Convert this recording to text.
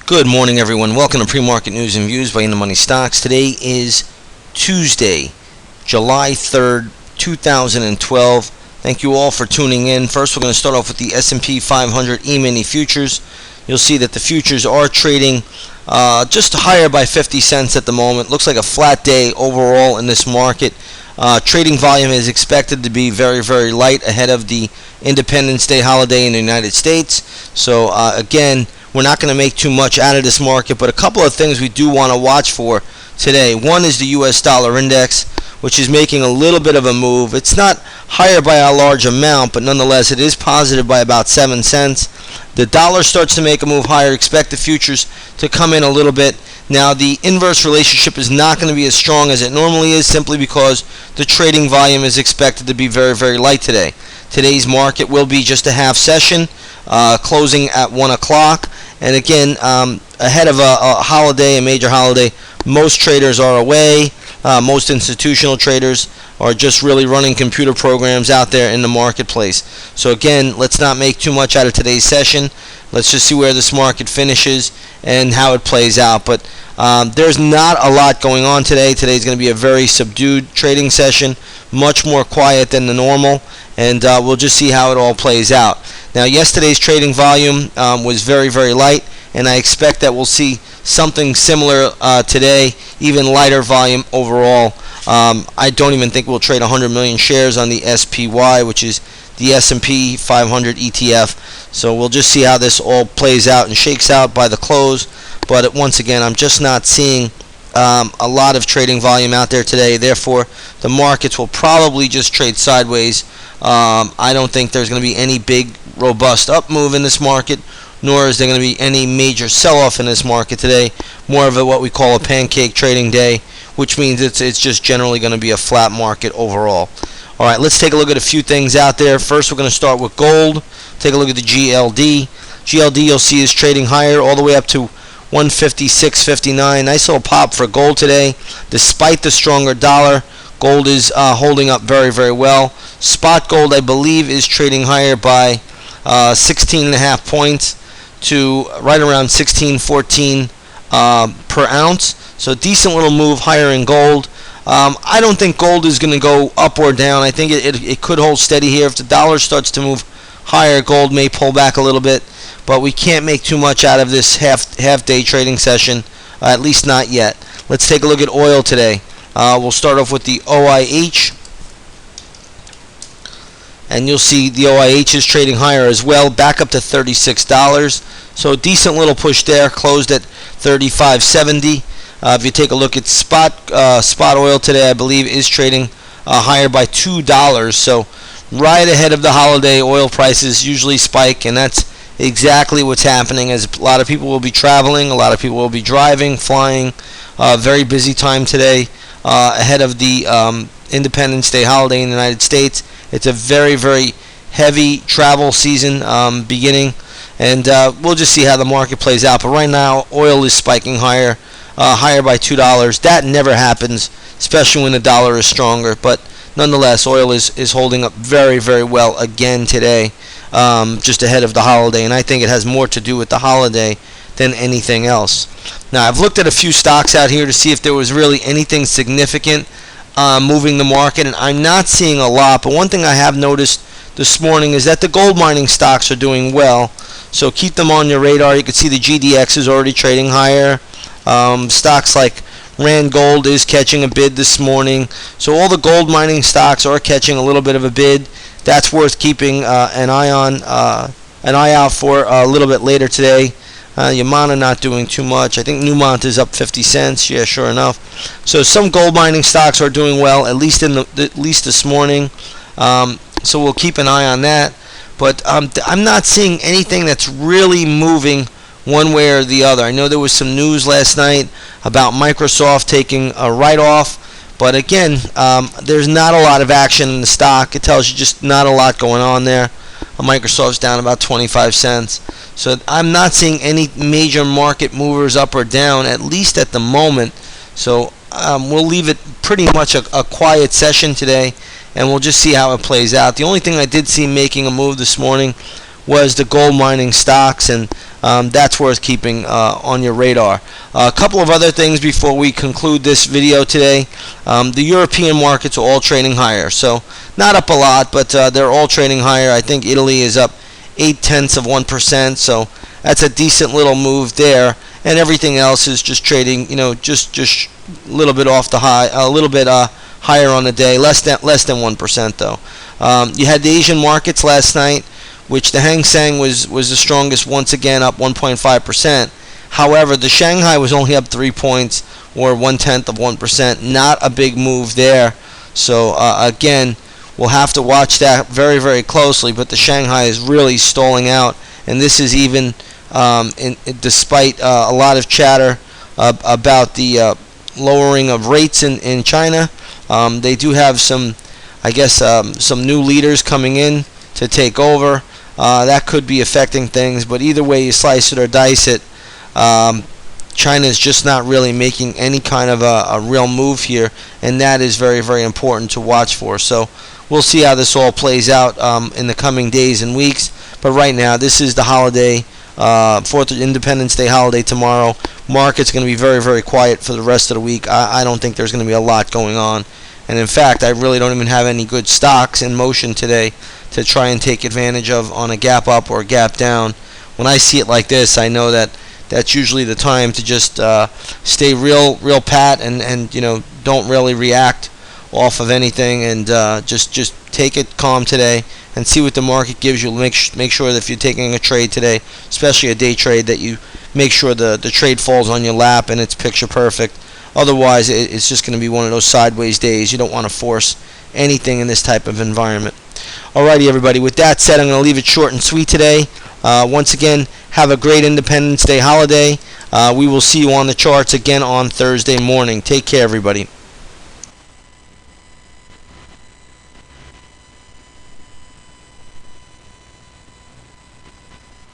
Good morning, everyone. Welcome to Pre-Market News and Views by In the Money Stocks. Today is Tuesday, July 3rd, 2012. Thank you all for tuning in. First, we're going to start off with the S&P 500 E-mini futures. You'll see that the futures are trading just higher by 50 cents at the moment. Looks like a flat day overall in this market. Trading volume is expected to be very, very light ahead of the Independence Day holiday in the United States. So, again, we're not going to make too much out of this market, but a couple of things we do want to watch for today. One is the U.S. dollar index, which is making a little bit of a move. It's not higher by a large amount, but nonetheless, it is positive by about 7 cents. The dollar starts to make a move higher. Expect the futures to come in a little bit. Now, the inverse relationship is not going to be as strong as it normally is, simply because the trading volume is expected to be very, very light today. Today's market will be just a half session, closing at 1 o'clock. And again, ahead of a holiday, a major holiday, most traders are away. Most institutional traders are just really running computer programs out there in the marketplace. So again, let's not make too much out of today's session. Let's just see where this market finishes and how it plays out. But there's not a lot going on today. Today's going to be a very subdued trading session, much more quiet than the normal, and we'll just see how it all plays out. Now, yesterday's trading volume was very, very light, and I expect that we'll see something similar today, even lighter volume overall. I don't even think we'll trade 100 million shares on the SPY, which is the S&P 500 ETF. So we'll just see how this all plays out and shakes out by the close. But once again, I'm just not seeing a lot of trading volume out there today. Therefore, the markets will probably just trade sideways. I don't think there's going to be any big, robust up move in this market, nor is there going to be any major sell-off in this market today. More of what we call a pancake trading day, which means it's just generally going to be a flat market overall. All right, let's take a look at a few things out there. First, we're going to start with gold. Take a look at the GLD. GLD, you'll see, is trading higher all the way up to 156.59. Nice little pop for gold today. Despite the stronger dollar, gold is holding up very, very well. Spot gold, I believe, is trading higher by 16.5 points to right around 16.14 per ounce. So decent little move higher in gold. I don't think gold is going to go up or down. I think it could hold steady here. If the dollar starts to move higher, gold may pull back a little bit. But we can't make too much out of this half-day trading session, at least not yet. Let's take a look at oil today. We'll start off with the OIH. And you'll see the OIH is trading higher as well, back up to $36. So a decent little push there, closed at $35.70. If you take a look at spot oil today, I believe is trading higher by $2. So right ahead of the holiday, oil prices usually spike, and that's exactly what's happening, as a lot of people will be traveling, a lot of people will be driving, flying. Very busy time today ahead of the Independence Day holiday in the United States. It's a very, very heavy travel season beginning, and we'll just see how the market plays out. But right now, oil is spiking higher by $2. That never happens, especially when the dollar is stronger. But nonetheless, oil is holding up very, very well again today, just ahead of the holiday. And I think it has more to do with the holiday than anything else. Now, I've looked at a few stocks out here to see if there was really anything significant moving the market, and I'm not seeing a lot. But one thing I have noticed this morning is that the gold mining stocks are doing well, so keep them on your radar. You can see the GDX is already trading higher. Stocks like Rand Gold is catching a bid this morning, so all the gold mining stocks are catching a little bit of a bid. That's worth keeping an eye out for a little bit later today. Yamana not doing too much. I think Newmont is up 50 cents. Yeah, sure enough. So some gold mining stocks are doing well, at least this morning. So we'll keep an eye on that. But I'm not seeing anything that's really moving one way or the other. I know there was some news last night about Microsoft taking a write-off, but again, there's not a lot of action in the stock. It tells you just not a lot going on there. Microsoft's down about 25 cents. So I'm not seeing any major market movers up or down, at least at the moment. So we'll leave it pretty much a quiet session today, and we'll just see how it plays out. The only thing I did see making a move this morning was the gold mining stocks, and that's worth keeping on your radar. A couple of other things before we conclude this video today. The European markets are all trading higher, so not up a lot, but they're all trading higher. I think Italy is up 0.8%, so that's a decent little move there, and everything else is just trading, just a little bit off the high, a little bit higher on the day, less than 1% though. You had the Asian markets last night, which the Hang Seng was the strongest once again, up 1.5%. However, the Shanghai was only up 3 points, or 0.1%. Not a big move there. So again, we'll have to watch that very, very closely. But the Shanghai is really stalling out, and this is even despite a lot of chatter about the lowering of rates in China. They do have some, I guess, some new leaders coming in to take over. That could be affecting things, but either way you slice it or dice it, China is just not really making any kind of a real move here, and that is very, very important to watch for. So we'll see how this all plays out in the coming days and weeks. But right now, this is the holiday, 4th of Independence Day holiday tomorrow. Market's going to be very, very quiet for the rest of the week. I don't think there's going to be a lot going on. And in fact, I really don't even have any good stocks in motion today to try and take advantage of on a gap up or a gap down. When I see it like this, I know that that's usually the time to just stay real pat and don't really react off of anything, and just take it calm today and see what the market gives you. Make sure that if you're taking a trade today, especially a day trade, that you make sure the trade falls on your lap and it's picture perfect. Otherwise, it's just going to be one of those sideways days. You don't want to force anything in this type of environment. Alrighty, everybody. With that said, I'm going to leave it short and sweet today. Once again, have a great Independence Day holiday. We will see you on the charts again on Thursday morning. Take care, everybody.